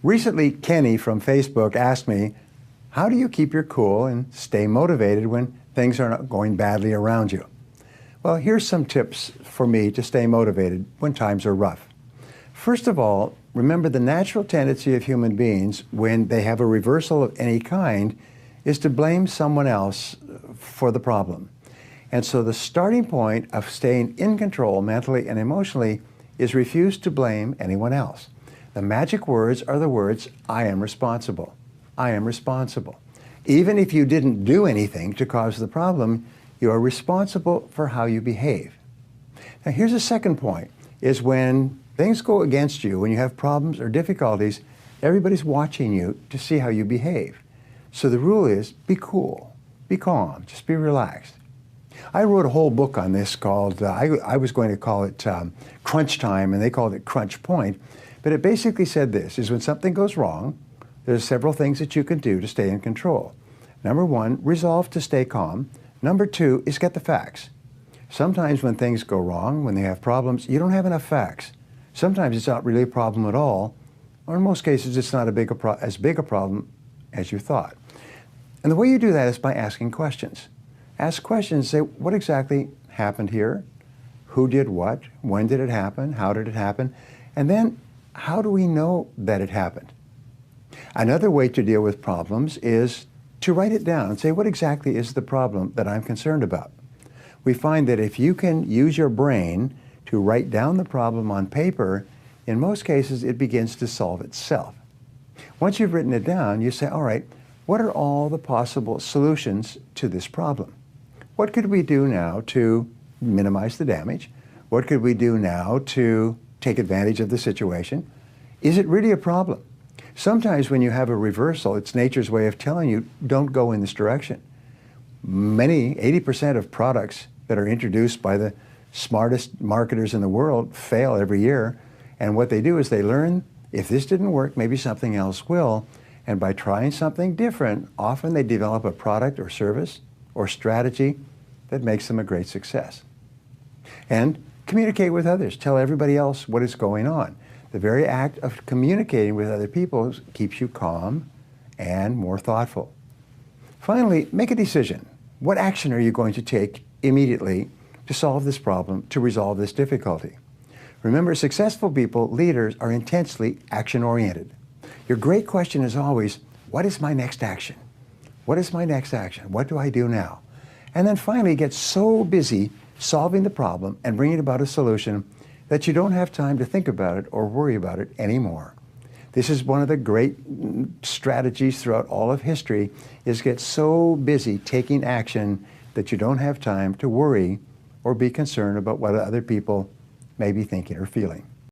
Recently, Kenny from Facebook asked me, how do you keep your cool and stay motivated when things are not going badly around you? Well, here's some tips for me to stay motivated when times are rough. First of all, remember the natural tendency of human beings when they have a reversal of any kind is to blame someone else for the problem. And so the starting point of staying in control mentally and emotionally is refuse to blame anyone else. The magic words are the words, I am responsible. I am responsible. Even if you didn't do anything to cause the problem, you are responsible for how you behave. Now here's a second point, is when things go against you, when you have problems or difficulties, everybody's watching you to see how you behave. So the rule is, be cool, be calm, just be relaxed. I wrote a whole book on this called, I was going to call it Crunch Time, and they called it Crunch Point. But it basically said this, is when something goes wrong, there's several things that you can do to stay in control. Number one, resolve to stay calm. Number two is get the facts. Sometimes when things go wrong, when they have problems, you don't have enough facts. Sometimes it's not really a problem at all, or in most cases it's not as big a problem as you thought. And the way you do that is by asking questions. Ask questions, say, what exactly happened here? Who did what? When did it happen? How did it happen? And then, how do we know that it happened? Another way to deal with problems is to write it down and say, what exactly is the problem that I'm concerned about? We find that if you can use your brain to write down the problem on paper, in most cases it begins to solve itself. Once you've written it down, you say, all right, what are all the possible solutions to this problem? What could we do now to minimize the damage? What could we do now to take advantage of the situation? Is it really a problem? Sometimes when you have a reversal, it's nature's way of telling you, don't go in this direction. 80% of products that are introduced by the smartest marketers in the world fail every year. And what they do is they learn, if this didn't work, maybe something else will. And by trying something different, often they develop a product or service or strategy that makes them a great success. And communicate with others. Tell everybody else what is going on. The very act of communicating with other people keeps you calm and more thoughtful. Finally, make a decision. What action are you going to take immediately to solve this problem, to resolve this difficulty? Remember, successful people, leaders, are intensely action-oriented. Your great question is always, what is my next action? What is my next action? What do I do now? And then finally get so busy solving the problem and bringing about a solution that you don't have time to think about it or worry about it anymore. This is one of the great strategies throughout all of history, is get so busy taking action that you don't have time to worry or be concerned about what other people may be thinking or feeling.